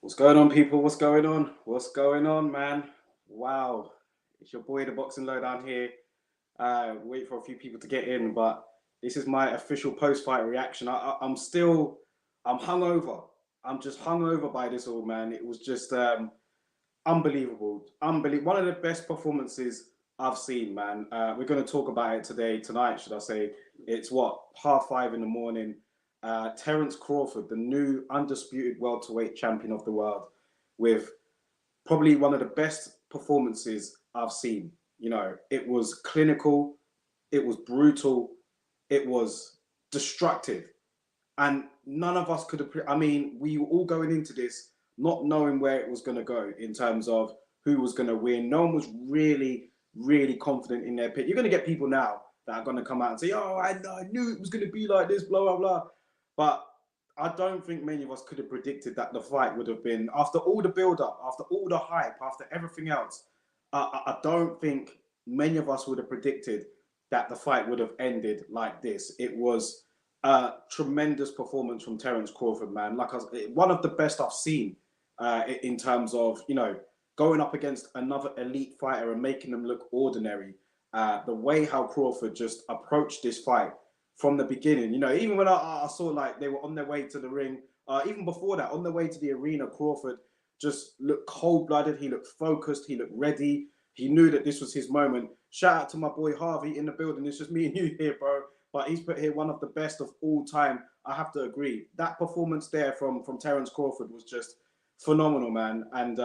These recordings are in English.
What's going on, people? What's going on? What's going on, man? Wow. It's your boy, the Boxing Lowdown here. Wait for a few people to get in, but this is my official post-fight reaction. I'm hungover. I'm just hungover by this all, man. It was just unbelievable. Unbelievable. One of the best performances I've seen, man. We're going to talk about it tonight, should I say. It's what, 5:30 in the morning. Terence Crawford, the new undisputed welterweight champion of the world, with probably one of the best performances I've seen. You know, it was clinical, it was brutal, it was destructive. And none of us could have, I mean, we were all going into this not knowing where it was going to go in terms of who was going to win. No one was really confident in their pick. You're going to get people now that are going to come out and say, oh, I knew it was going to be like this, blah, blah, blah. But I don't think many of us could have predicted that the fight would have been, after all the build-up, after all the hype, after everything else, I don't think many of us would have predicted that the fight would have ended like this. It was a tremendous performance from Terence Crawford, man. Like one of the best I've seen in terms of, you know, going up against another elite fighter and making them look ordinary. The way how Crawford just approached this fight from the beginning, you know, even when I saw like they were on their way to the ring, even before that, on their way to the arena, Crawford just looked cold-blooded. He looked focused. He looked ready. He knew that this was his moment. Shout out to my boy Harvey in the building. It's just me and you here, bro. But he's put here one of the best of all time. I have to agree. That performance there from Terence Crawford was just phenomenal, man. And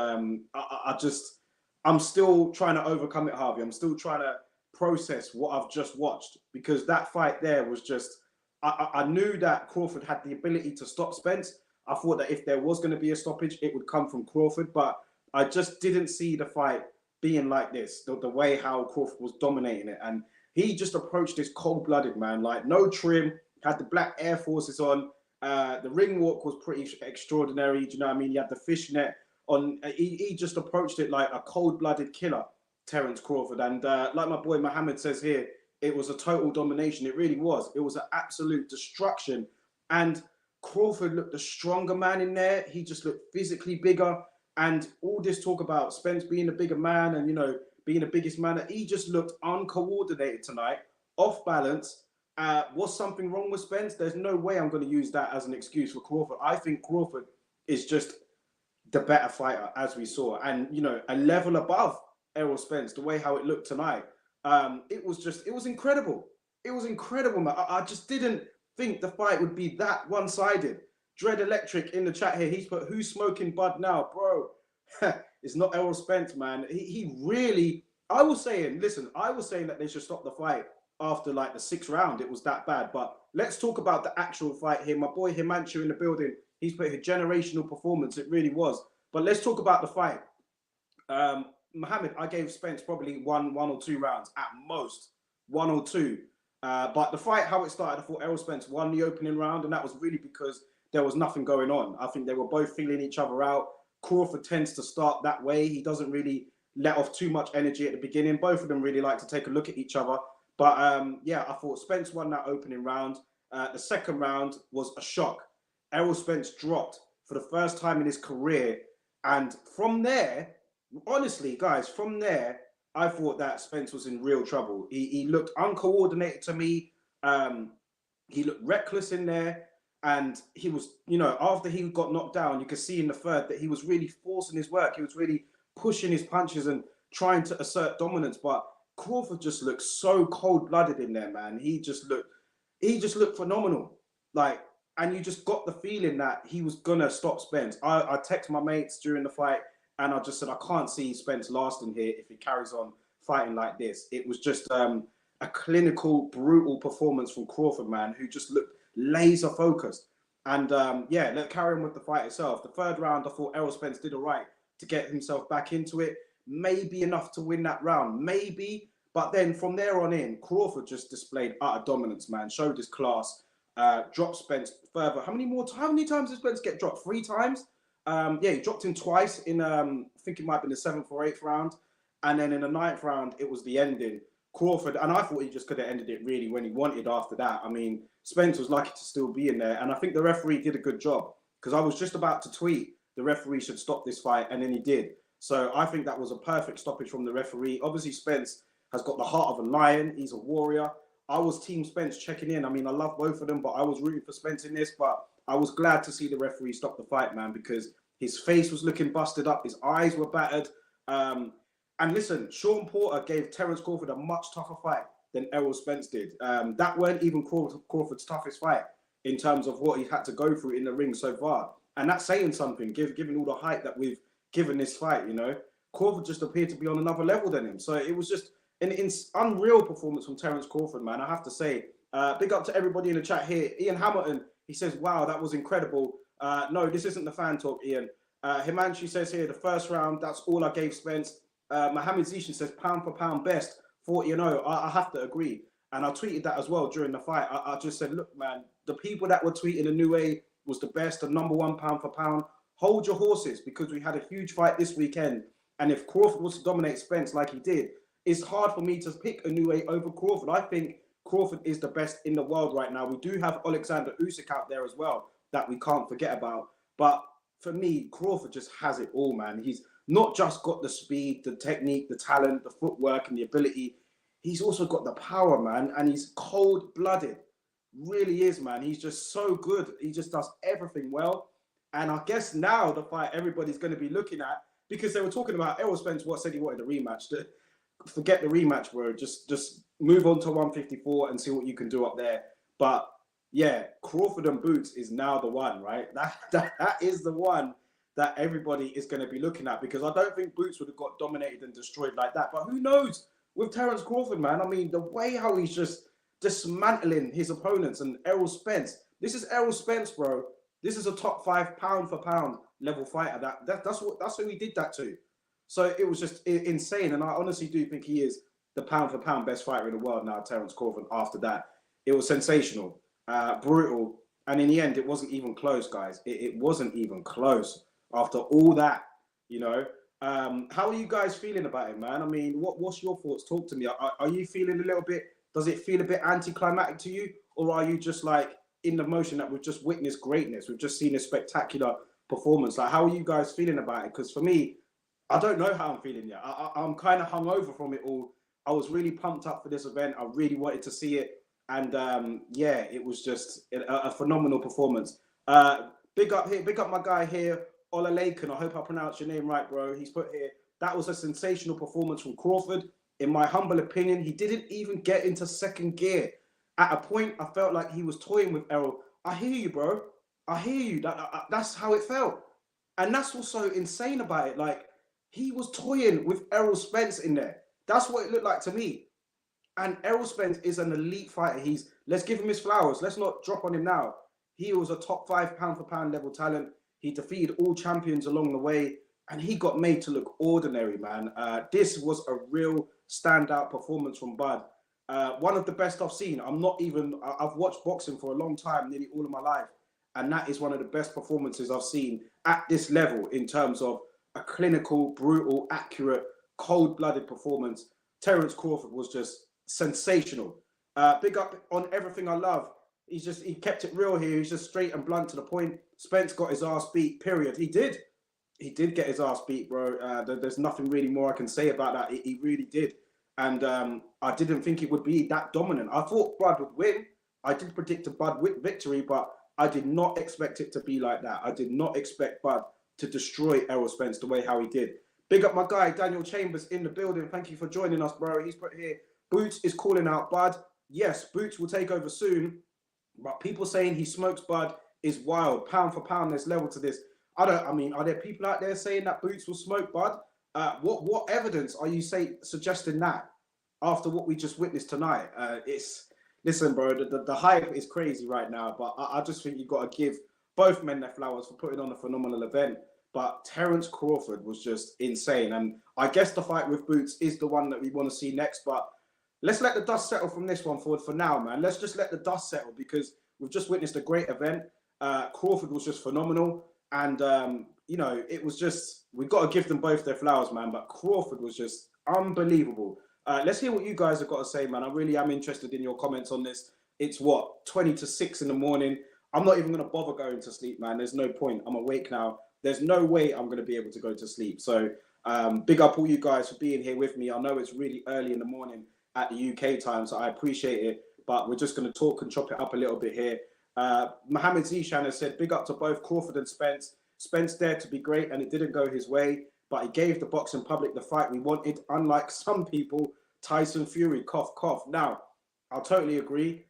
I'm still trying to overcome it, Harvey. I'm still trying to process what I've just watched, because that fight there was just, I knew that Crawford had the ability to stop Spence. I thought that if there was going to be a stoppage, it would come from Crawford, but I just didn't see the fight being like this, the way how Crawford was dominating it. And he just approached this cold-blooded, man, like no trim, had the black Air Forces on. The ring walk was pretty extraordinary. Do you know what I mean? He had the fishnet on. He just approached it like a cold-blooded killer, Terence Crawford. And like my boy Mohammed says here, it was a total domination. It really was. It was an absolute destruction. And Crawford looked the stronger man in there. He just looked physically bigger. And all this talk about Spence being the bigger man and, you know, being the biggest man, he just looked uncoordinated tonight, off balance. Was something wrong with Spence? There's no way I'm going to use that as an excuse for Crawford. I think Crawford is just the better fighter, as we saw. And, you know, a level above Errol Spence, the way how it looked tonight. It was incredible. It was incredible, man. I just didn't think the fight would be that one-sided. Dread Electric in the chat here, he's put, who's smoking bud now? Bro, it's not Errol Spence, man. He really, I was saying that they should stop the fight after like the 6th round. It was that bad. But let's talk about the actual fight here. My boy Himanshu in the building, he's put a generational performance. It really was. But let's talk about the fight. Mohammed, I gave Spence probably one or two rounds at most, one or two. But the fight, how it started, I thought Errol Spence won the opening round, and that was really because there was nothing going on. I think they were both feeling each other out. Crawford tends to start that way. He doesn't really let off too much energy at the beginning. Both of them really like to take a look at each other. But yeah, I thought Spence won that opening round. The second round was a shock. Errol Spence dropped for the first time in his career. And from there, honestly, guys, from there, I thought that Spence was in real trouble. He looked uncoordinated to me. He looked reckless in there. And he was, you know, after he got knocked down, you could see in the third that he was really forcing his work. He was really pushing his punches and trying to assert dominance. But Crawford just looked so cold-blooded in there, man. He just looked phenomenal. Like, and you just got the feeling that he was gonna stop Spence. I text my mates during the fight, and I just said, I can't see Spence lasting here if he carries on fighting like this. It was just a clinical, brutal performance from Crawford, man, who just looked laser focused. And yeah, let's carry on with the fight itself. The third round, I thought Errol Spence did all right to get himself back into it. Maybe enough to win that round, maybe. But then from there on in, Crawford just displayed utter dominance, man. Showed his class, dropped Spence further. How many times did Spence get dropped? 3 times? Yeah, he dropped him twice in, I think it might have been the 7th or 8th round. And then in the 9th round, it was the ending. Crawford, and I thought he just could have ended it really when he wanted after that. I mean, Spence was lucky to still be in there. And I think the referee did a good job, because I was just about to tweet the referee should stop this fight, and then he did. So I think that was a perfect stoppage from the referee. Obviously, Spence has got the heart of a lion. He's a warrior. I was Team Spence checking in. I mean, I love both of them, but I was rooting for Spence in this. But I was glad to see the referee stop the fight, man, because his face was looking busted up. His eyes were battered. And listen, Sean Porter gave Terence Crawford a much tougher fight than Errol Spence did. That weren't even Crawford's toughest fight in terms of what he had to go through in the ring so far. And that's saying something, given all the hype that we've given this fight, you know. Crawford just appeared to be on another level than him. So it was just an unreal performance from Terence Crawford, man. I have to say, big up to everybody in the chat here. Ian Hamilton, he says, wow, that was incredible. No, this isn't the fan talk, Ian. Himanshu says here, the first round, that's all I gave Spence. Mohamed Zishan says, pound for pound best, 40-0. I have to agree. And I tweeted that as well during the fight. I just said, look, man, the people that were tweeting the new way was the best, the #1 pound for pound. Hold your horses, because we had a huge fight this weekend. And if Crawford was to dominate Spence like he did, it's hard for me to pick a new way over Crawford. I think Crawford is the best in the world right now. We do have Alexander Usyk out there as well that we can't forget about. But for me, Crawford just has it all, man. He's not just got the speed, the technique, the talent, the footwork, and the ability. He's also got the power, man, and he's cold-blooded. Really is, man. He's just so good. He just does everything well. And I guess now the fight everybody's going to be looking at, because they were talking about Errol Spence, said he wanted a rematch. Forget the rematch, bro. Just move on to 154 and see what you can do up there. But yeah, Crawford and Boots is now the one, right? That is the one that everybody is going to be looking at, because I don't think Boots would have got dominated and destroyed like that. But who knows with Terence Crawford, man? I mean, the way how he's just dismantling his opponents, and Errol Spence. This is Errol Spence, bro. This is a top 5 pound for pound level fighter. That's who he did that to. So it was just insane. And I honestly do think he is the pound for pound best fighter in the world now, Terence Crawford. After that, it was sensational, brutal. And in the end, it wasn't even close, guys. It wasn't even close after all that, you know. How are you guys feeling about it, man? I mean, what's your thoughts? Talk to me. Are you feeling a little bit, does it feel a bit anticlimactic to you? Or are you just like in the motion that we've just witnessed greatness? We've just seen a spectacular performance. Like, how are you guys feeling about it? Because for me, I don't know how I'm feeling yet. I'm kind of hungover from it all. I was really pumped up for this event. I really wanted to see it. And yeah, it was just a phenomenal performance. Big up my guy here, Ola Laken. I hope I pronounced your name right, bro. He's put here, that was a sensational performance from Crawford. In my humble opinion, he didn't even get into second gear. At a point, I felt like he was toying with Errol. I hear you, bro. I hear you. That's how it felt. And that's what's so insane about it. Like, he was toying with Errol Spence in there. That's what it looked like to me. And Errol Spence is an elite fighter. Let's give him his flowers. Let's not drop on him now. He was a top 5 pound for pound level talent. He defeated all champions along the way, and he got made to look ordinary, man. This was a real standout performance from Bud. One of the best I've seen. I've watched boxing for a long time, nearly all of my life. And that is one of the best performances I've seen at this level in terms of a clinical, brutal, accurate, cold-blooded performance. Terence Crawford was just sensational. Big up on everything I love. He kept it real here. He's just straight and blunt to the point. Spence got his ass beat, period. He did get his ass beat, bro. There's nothing really more I can say about that. He really did. And I didn't think it would be that dominant. I thought Bud would win. I did predict a Bud victory, but I did not expect it to be like that. I did not expect Bud to destroy Errol Spence the way how he did. Big up my guy, Daniel Chambers, in the building. Thank you for joining us, bro. He's put here, Boots is calling out Bud. Yes, Boots will take over soon, but people saying he smokes Bud is wild. Pound for pound, there's level to this. Are there people out there saying that Boots will smoke Bud? What evidence are you suggesting that after what we just witnessed tonight? Listen, bro, the hype is crazy right now, but I just think you've got to give both men their flowers for putting on a phenomenal event. But Terence Crawford was just insane. And I guess the fight with Boots is the one that we want to see next. But let's let the dust settle from this one for now, man. Let's just let the dust settle, because we've just witnessed a great event. Crawford was just phenomenal. And, it was just, we've got to give them both their flowers, man. But Crawford was just unbelievable. Let's hear what you guys have got to say, man. I really am interested in your comments on this. It's 20 to 6 in the morning. I'm not even going to bother going to sleep, man. There's no point. I'm awake now. There's no way I'm going to be able to go to sleep. So big up all you guys for being here with me. I know it's really early in the morning at the UK time, so I appreciate it. But we're just going to talk and chop it up a little bit here. Mohammed Zishan has said, big up to both Crawford and Spence. Spence dared to be great and it didn't go his way, but he gave the boxing public the fight we wanted, unlike some people. Tyson Fury, cough, cough. Now, I'll totally agree.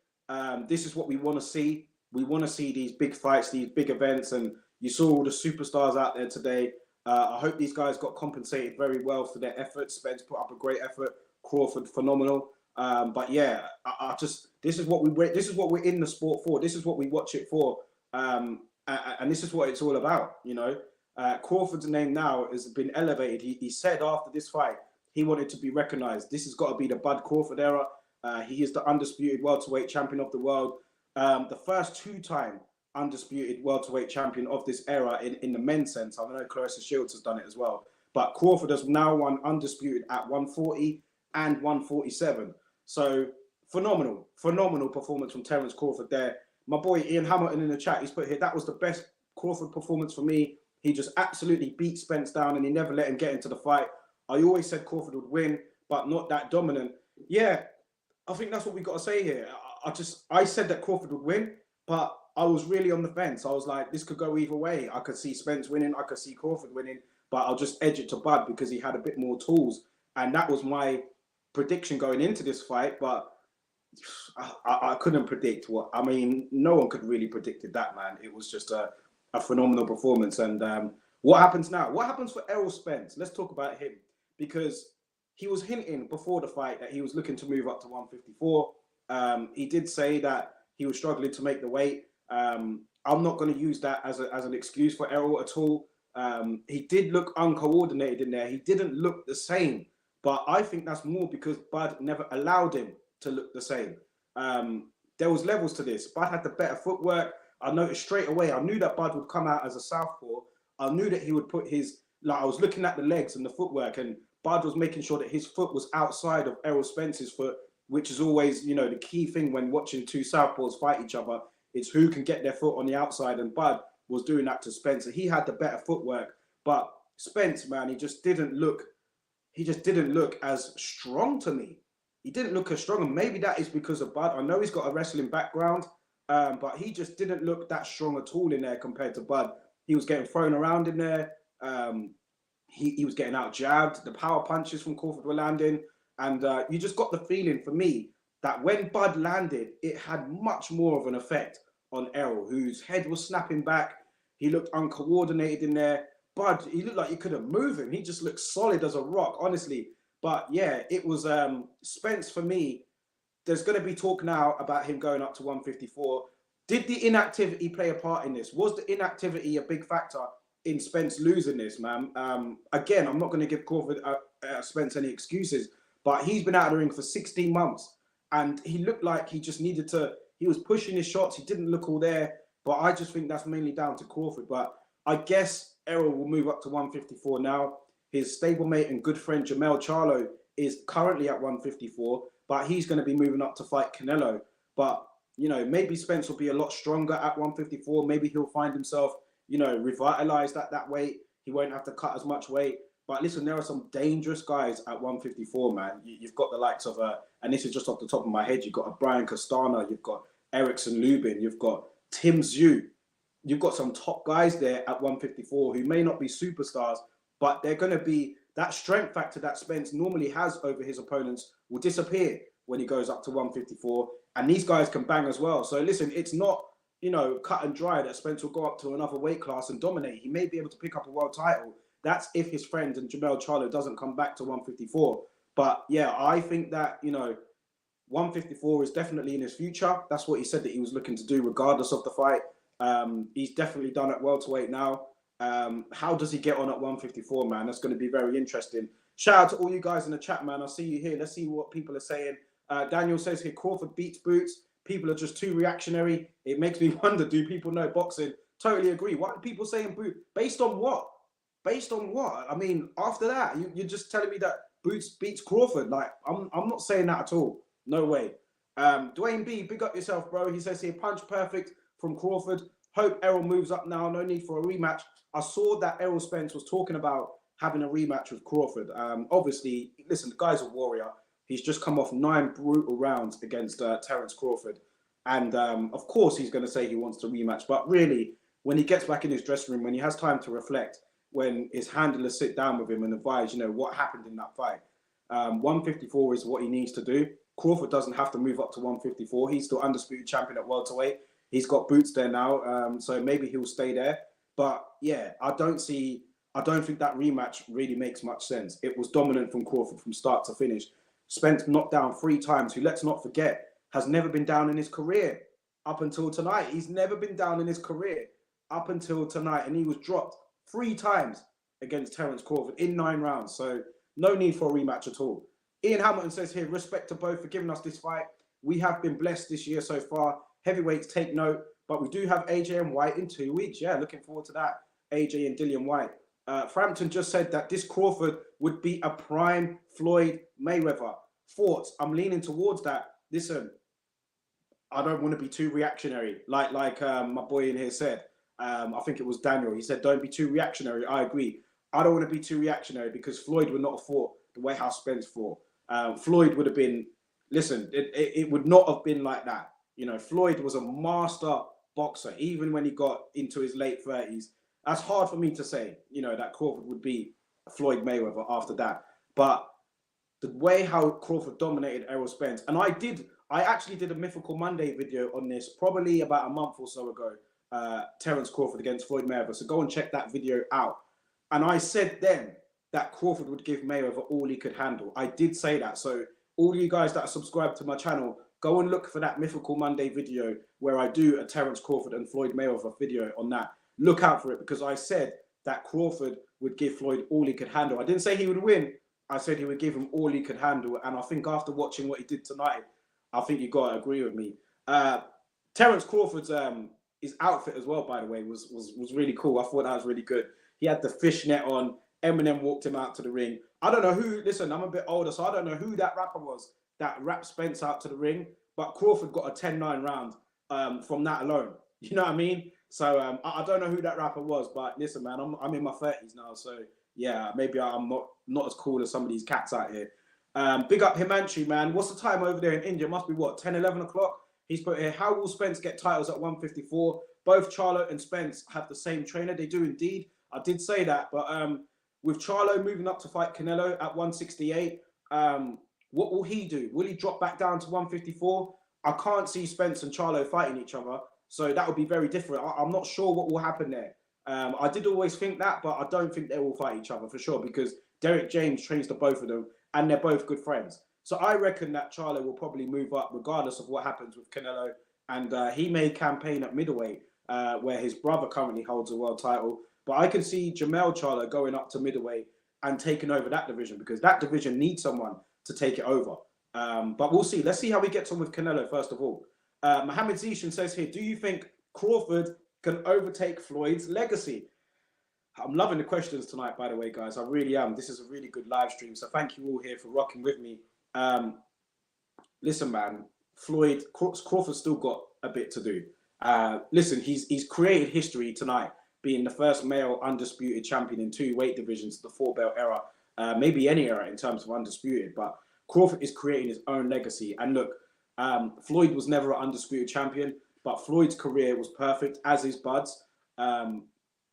This is what we want to see. We want to see these big fights, these big events, and you saw all the superstars out there today. I hope these guys got compensated very well for their efforts. Spence put up a great effort. Crawford, phenomenal. But yeah, I just this is what we're in the sport for. This is what we watch it for, and this is what it's all about. You know, Crawford's name now has been elevated. He said after this fight he wanted to be recognised. This has got to be the Bud Crawford era. He is the undisputed welterweight champion of the world. The first two-time undisputed welterweight champion of this era in the men's sense. I know Clarissa Shields has done it as well. But Crawford has now won undisputed at 140 and 147. So phenomenal performance from Terence Crawford there. My boy Ian Hamilton in the chat, he's put here, that was the best Crawford performance for me. He just absolutely beat Spence down and he never let him get into the fight. I always said Crawford would win, but not that dominant. Yeah, I think that's what we got to say here. I said that Crawford would win, but I was really on the fence. I was like, this could go either way. I could see Spence winning, I could see Crawford winning, but I'll just edge it to Bud because he had a bit more tools. And that was my prediction going into this fight, but I couldn't predict what. I mean, no one could really predicted that, man. It was just a phenomenal performance. And what happens now? What happens for Errol Spence? Let's talk about him, because he was hinting before the fight that he was looking to move up to 154. He did say that he was struggling to make the weight. I'm not going to use that as an excuse for Errol at all. He did look uncoordinated in there. He didn't look the same. But I think that's more because Bud never allowed him to look the same. There was levels to this. Bud had the better footwork. I noticed straight away. I knew that Bud would come out as a southpaw. I knew that he would put his, like I was looking at the legs and the footwork, and Bud was making sure that his foot was outside of Errol Spence's foot, which is always, you know, the key thing when watching two southpaws fight each other. It's who can get their foot on the outside, and Bud was doing that to Spence. He had the better footwork, but Spence, man, he just didn't look as strong to me. He didn't look as strong, and maybe that is because of Bud. I know he's got a wrestling background, but he just didn't look that strong at all in there compared to Bud. He was getting thrown around in there. He was getting out jabbed. The power punches from Crawford were landing, and you just got the feeling for me that when Bud landed, it had much more of an effect on Errol, whose head was snapping back. He looked uncoordinated in there. Bud, he looked like he couldn't move him. He just looked solid as a rock, honestly. But yeah, it was Spence for me. There's going to be talk now about him going up to 154. Did the inactivity play a part in this? Was the inactivity a big factor in Spence losing this, man? Again, I'm not going to give Crawford Spence any excuses, but he's been out of the ring for 16 months, and he looked like he just needed to. He was pushing his shots. He didn't look all there, but I just think that's mainly down to Crawford. But I guess Errol will move up to 154 now. His stablemate and good friend Jamel Charlo is currently at 154, but he's going to be moving up to fight Canelo. But, you know, maybe Spence will be a lot stronger at 154. Maybe he'll find himself, you know, revitalized at that weight. He won't have to cut as much weight. But listen, there are some dangerous guys at 154, man. You've got the likes of, and this is just off the top of my head, you've got a Brian Castana, you've got Erickson Lubin, you've got Tim Zhu. You've got some top guys there at 154 who may not be superstars, but they're going to be, that strength factor that Spence normally has over his opponents will disappear when he goes up to 154. And these guys can bang as well. So listen, it's not, you know, cut and dry that Spence will go up to another weight class and dominate. He may be able to pick up a world title. That's if his friend and Jamel Charlo doesn't come back to 154. But yeah, I think that, you know, 154 is definitely in his future. That's what he said that he was looking to do regardless of the fight. He's definitely done at welterweight now. How does he get on at 154, man? That's going to be very interesting. Shout out to all you guys in the chat, man. I see you here. Let's see what people are saying. Daniel says here, Crawford beats Boots. People are just too reactionary. It makes me wonder, do people know boxing? Totally agree. What are people saying Boots? Based on what? Based on what? I mean, after that, you're just telling me that Boots beats Crawford. Like, I'm not saying that at all. No way. Dwayne B, big up yourself, bro. He says here, punch perfect from Crawford. Hope Errol moves up now. No need for a rematch. I saw that Errol Spence was talking about having a rematch with Crawford. Obviously, listen, the guy's a warrior. He's just come off 9 brutal rounds against Terence Crawford. And of course, he's going to say he wants to rematch. But really, when he gets back in his dressing room, when he has time to reflect, when his handlers sit down with him and advise, what happened in that fight, 154 is what he needs to do. Crawford doesn't have to move up to 154. He's still undisputed champion at welterweight. He's got boots there now, so maybe he'll stay there. But yeah, I don't think that rematch really makes much sense. It was dominant from Crawford from start to finish. Spence knocked down 3 times, who, let's not forget, has never been down in his career up until tonight. He's never been down in his career up until tonight, and he was dropped 3 times against Terence Crawford in 9 rounds. So no need for a rematch at all. Ian Hamilton says here, respect to both for giving us this fight. We have been blessed this year so far. Heavyweights, take note. But we do have AJ and White in 2 weeks. Yeah, looking forward to that. AJ and Dillian White. Frampton just said that this Crawford would be a prime Floyd Mayweather. Thoughts? I'm leaning towards that. Listen, I don't want to be too reactionary. Like my boy in here said. I think it was Daniel. He said, don't be too reactionary. I agree. I don't want to be too reactionary because Floyd would not have fought the way how Spence fought. Floyd would have been, listen, it would not have been like that. Floyd was a master boxer, even when he got into his late 30s. That's hard for me to say, that Crawford would be Floyd Mayweather after that. But the way how Crawford dominated Errol Spence, and I actually did a Mythical Monday video on this probably about a month or so ago, Terence Crawford against Floyd Mayweather. So go and check that video out. And I said then that Crawford would give Mayweather all he could handle. I did say that. So all you guys that are subscribed to my channel, go and look for that Mythical Monday video where I do a Terence Crawford and Floyd Mayweather video on that. Look out for it, because I said that Crawford would give Floyd all he could handle. I didn't say he would win. I said he would give him all he could handle. And I think after watching what he did tonight, I think you got to agree with me. Terence Crawford's his outfit as well, by the way, was really cool. I thought that was really good. He had the fishnet on. Eminem walked him out to the ring. I don't know who, listen, I'm a bit older, so I don't know who that rapper was that rapped Spence out to the ring, but Crawford got a 10-9 round from that alone. You know what I mean? So I don't know who that rapper was, but listen, man, I'm in my 30s now, so yeah, maybe I'm not as cool as some of these cats out here. Big up Himanshu, man. What's the time over there in India? It must be what, 10, 11 o'clock? He's put here, how will Spence get titles at 154? Both Charlo and Spence have the same trainer. They do indeed. I did say that, but with Charlo moving up to fight Canelo at 168, what will he do? Will he drop back down to 154? I can't see Spence and Charlo fighting each other, so that would be very different. I'm not sure what will happen there. I did always think that, but I don't think they will fight each other for sure, because Derek James trains the both of them, and they're both good friends. So I reckon that Charlo will probably move up regardless of what happens with Canelo, and he may campaign at middleweight, where his brother currently holds a world title. But I can see Jamel Charlo going up to middleweight and taking over that division, because that division needs someone to take it over. But we'll see. Let's see how he gets on with Canelo, first of all. Mohammed Zishan says here, do you think Crawford can overtake Floyd's legacy? I'm loving the questions tonight, by the way, guys. I really am. This is a really good live stream. So thank you all here for rocking with me. Listen, man, Crawford's still got a bit to do. Listen, he's created history tonight, being the first male undisputed champion in 2 weight divisions, the 4-belt era, maybe any era in terms of undisputed. But Crawford is creating his own legacy. And look, Floyd was never an undisputed champion, but Floyd's career was perfect, as is Bud's.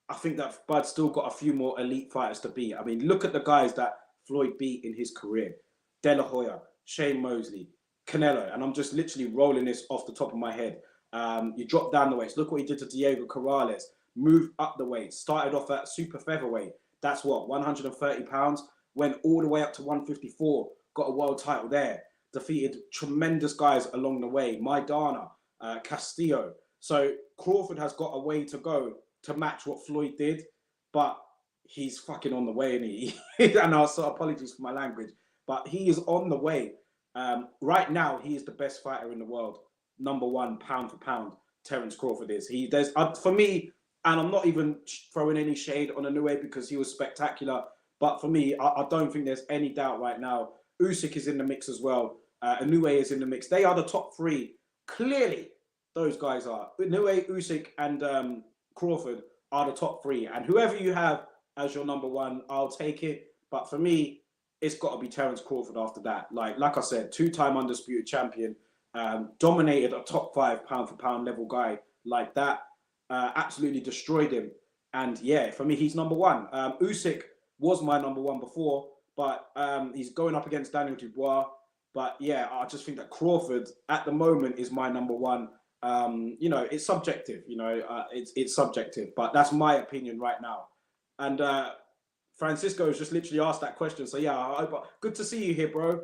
I think that Bud's still got a few more elite fighters to beat. I mean, look at the guys that Floyd beat in his career. De La Hoya, Shane Mosley, Canelo. And I'm just literally rolling this off the top of my head. You drop down the weights. Look what he did to Diego Corrales. Moved up the weight. Started off at super featherweight. That's what, 130 pounds. Went all the way up to 154. Got a world title there. Defeated tremendous guys along the way. Maidana, Castillo. So Crawford has got a way to go to match what Floyd did, but he's fucking on the way, and and also apologies for my language, but he is on the way. Right now, he is the best fighter in the world. Number 1, pound for pound, Terence Crawford is. There's for me, and I'm not even throwing any shade on Inoue because he was spectacular, but for me, I don't think there's any doubt right now. Usyk is in the mix as well. Inoue is in the mix. They are the top 3, clearly those guys are. Inoue, Usyk, and Crawford are the top three. And whoever you have as your number one, I'll take it. But for me, it's got to be Terence Crawford after that. Like I said, two-time undisputed champion, dominated a top 5 pound for pound level guy like that, absolutely destroyed him. And yeah, for me, he's number one. Usyk was my number one before, but he's going up against Daniel Dubois. But yeah, I just think that Crawford at the moment is my number one. You know, it's subjective. You know, it's subjective, but that's my opinion right now. And Francisco has just literally asked that question. So yeah, good to see you here, bro.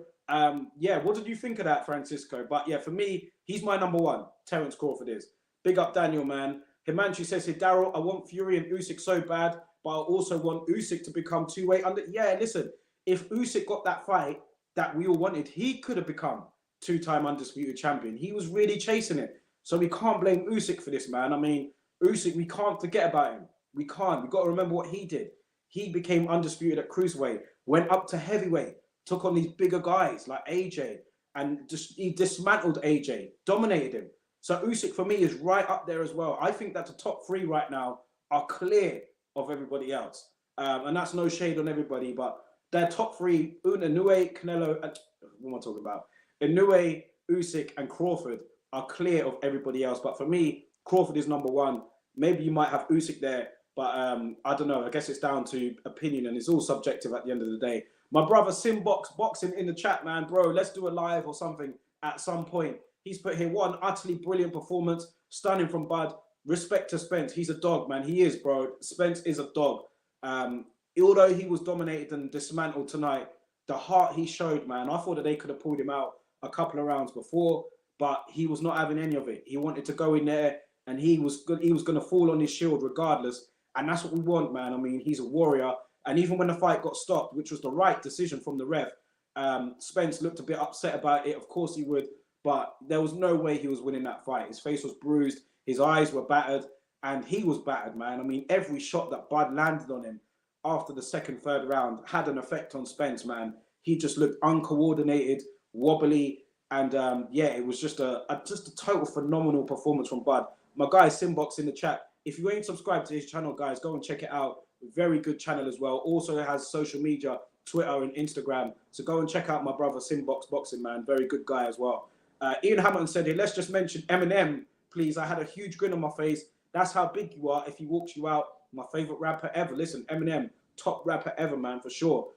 Yeah, what did you think of that, Francisco? But yeah, for me, he's my number one. Terence Crawford is. Big up Daniel, man. Himanshu says here, Daryl, I want Fury and Usyk so bad, but I also want Usyk to become two-way under. Yeah, listen, if Usyk got that fight that we all wanted, he could have become two-time undisputed champion. He was really chasing it. So we can't blame Usyk for this, man. I mean, Usyk, we can't forget about him. We can't. We've got to remember what he did. He became undisputed at cruiserweight, went up to heavyweight, took on these bigger guys like AJ, and he dismantled AJ, dominated him. So Usyk for me is right up there as well. I think that the top three right now are clear of everybody else. And that's no shade on everybody, but their top three, Inoue, Canelo, and what am I talking about? Inoue, Usyk, and Crawford are clear of everybody else. But for me, Crawford is number one. Maybe you might have Usyk there, but I don't know. I guess it's down to opinion, and it's all subjective at the end of the day. My brother Simbox Boxing in the chat, man, bro. Let's do a live or something at some point. He's put here one utterly brilliant performance, stunning from Bud. Respect to Spence. He's a dog, man. He is, bro. Spence is a dog. Although he was dominated and dismantled tonight, the heart he showed, man. I thought that they could have pulled him out a couple of rounds before, but he was not having any of it. He wanted to go in there, and he was good. He was going to fall on his shield regardless, and that's what we want, man. I mean, he's a warrior. And even when the fight got stopped, which was the right decision from the ref, Spence looked a bit upset about it. Of course he would, but there was no way he was winning that fight. His face was bruised, his eyes were battered, and he was battered, man. I mean, every shot that Bud landed on him after the second, third round had an effect on Spence, man. He just looked uncoordinated, wobbly, and yeah, it was just a total phenomenal performance from Bud. My guy Simbox in the chat. If you ain't subscribed to his channel, guys, go and check it out. Very good channel as well. Also has social media, Twitter and Instagram. So go and check out my brother Simbox Boxing, man. Very good guy as well. Ian Hamilton said here, let's just mention Eminem, please. I had a huge grin on my face. That's how big you are if he walks you out. My favorite rapper ever. Listen, Eminem, top rapper ever, man, for sure.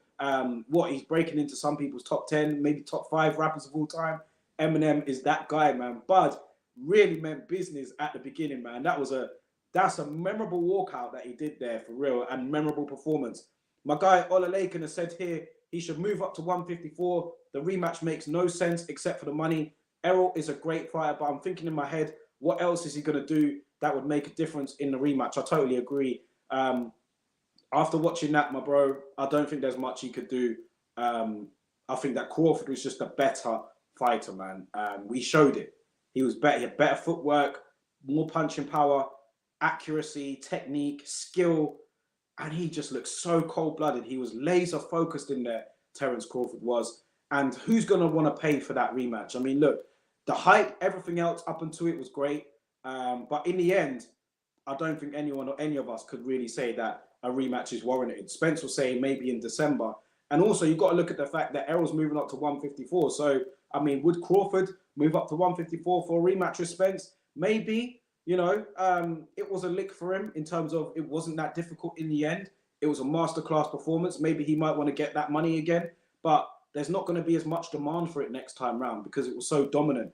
He's breaking into some people's top 10, maybe top 5 rappers of all time. Eminem is that guy, man. Bud really meant business at the beginning, man. That's a memorable walkout that he did there, for real, and memorable performance. My guy Ola Lakin has said here he should move up to 154. The rematch makes no sense except for the money. Errol is a great fighter, but I'm thinking in my head, what else is he going to do that would make a difference in the rematch? I totally agree. After watching that, my bro, I don't think there's much he could do. I think that Crawford was just a better fighter, man. We showed it. He was better. He had better footwork, more punching power, accuracy, technique, skill, and he just looked so cold-blooded. He was laser focused in there, Terence Crawford was. And who's going to want to pay for that rematch? I mean, look, the hype, everything else up until it was great. But in the end, I don't think anyone or any of us could really say that a rematch is warranted. Spence was saying maybe in December. And also, you've got to look at the fact that Errol's moving up to 154. So, I mean, would Crawford move up to 154 for a rematch with Spence? Maybe. You know, it was a lick for him in terms of it wasn't that difficult in the end. It was a masterclass performance. Maybe he might want to get that money again, but there's not going to be as much demand for it next time round because it was so dominant.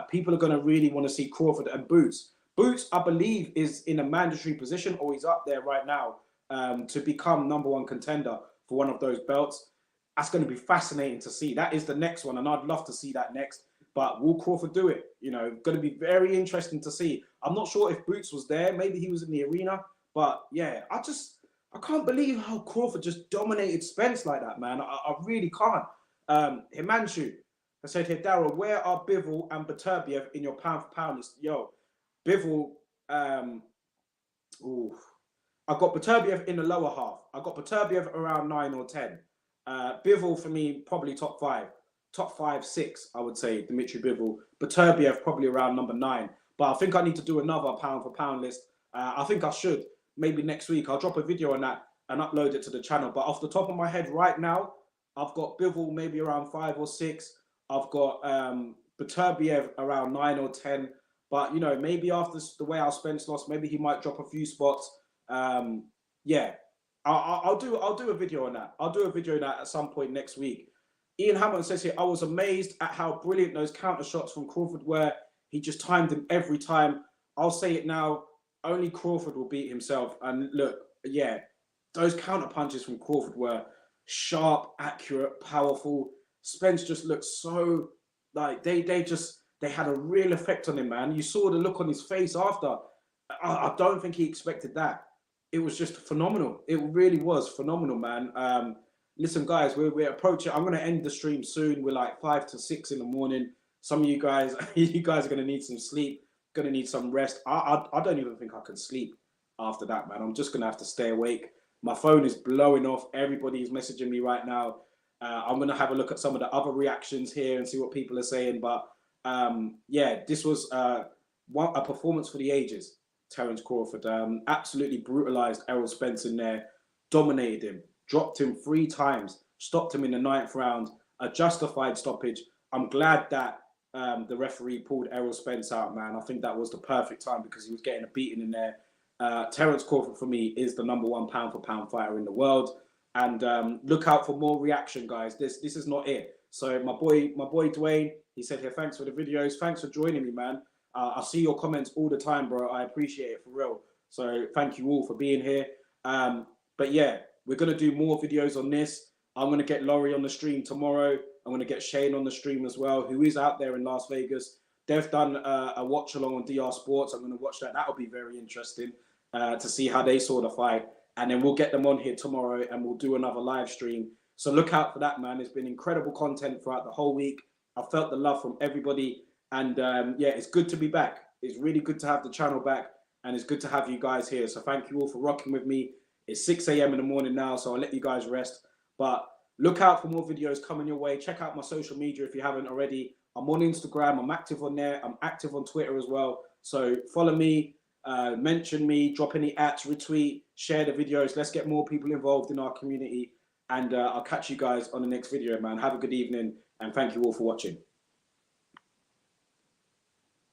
People are going to really want to see Crawford and Boots. Boots, I believe, is in a mandatory position, or he's up there right now to become number one contender for one of those belts. That's going to be fascinating to see. That is the next one, and I'd love to see that next. But will Crawford do it? You know, going to be very interesting to see. I'm not sure if Boots was there. Maybe he was in the arena. But yeah, I can't believe how Crawford just dominated Spence like that, man. I really can't. Himanshu, I said here, Daryl, where are Bivol and Beterbiev in your pound for pound list? Yo, Bivol, I got Beterbiev in the lower half. I got Beterbiev around 9 or 10. Bivol for me, probably top 5, 6, I would say, Dimitri Bivol. Beterbiev probably around number 9. But I think I need to do another pound for pound list. I think I should. Maybe next week. I'll drop a video on that and upload it to the channel. But off the top of my head right now, I've got Bivol maybe around 5 or 6. I've got Beterbiev around 9 or 10. But, you know, maybe after the way our Spence lost, maybe he might drop a few spots. Yeah, I'll do a video on that. I'll do a video on that at some point next week. Ian Hamilton says here, I was amazed at how brilliant those counter shots from Crawford were. He just timed them every time. I'll say it now, only Crawford will beat himself. And look, yeah, those counter punches from Crawford were sharp, accurate, powerful. Spence just looked so, like, they had a real effect on him, man. You saw the look on his face after. I don't think he expected that. It was just phenomenal. It really was phenomenal, man. Listen, guys, we're approaching. I'm going to end the stream soon. We're like 5 to 6 in the morning. Some of you guys, you guys are going to need some sleep, going to need some rest. I don't even think I can sleep after that, man. I'm just going to have to stay awake. My phone is blowing off. Everybody is messaging me right now. I'm going to have a look at some of the other reactions here and see what people are saying. But yeah, this was a performance for the ages. Terence Crawford absolutely brutalized Errol Spence in there, dominated him, dropped him 3 times, stopped him in the 9th round, a justified stoppage. I'm glad that the referee pulled Errol Spence out, man. I think that was the perfect time because he was getting a beating in there. Terence Crawford, for me, is the #1 pound for pound fighter in the world. And look out for more reaction, guys. This is not it. So my boy Dwayne, he said here, thanks for the videos. Thanks for joining me, man. I see your comments all the time, bro. I appreciate it for real. So thank you all for being here. But yeah, we're going to do more videos on this. I'm going to get Laurie on the stream tomorrow. I'm going to get Shane on the stream as well, who is out there in Las Vegas. They've done a watch along on DR Sports. I'm going to watch that. That'll be very interesting to see how they saw the fight. And then we'll get them on here tomorrow and we'll do another live stream. So look out for that, man. It's been incredible content throughout the whole week. I felt the love from everybody. And yeah, it's good to be back. It's really good to have the channel back. And it's good to have you guys here. So thank you all for rocking with me. It's 6 a.m. in the morning now, so I'll let you guys rest. But look out for more videos coming your way. Check out my social media if you haven't already. I'm on Instagram. I'm active on there. I'm active on Twitter as well. So follow me, mention me, drop any ats, retweet, share the videos. Let's get more people involved in our community. And I'll catch you guys on the next video, man. Have a good evening. And thank you all for watching.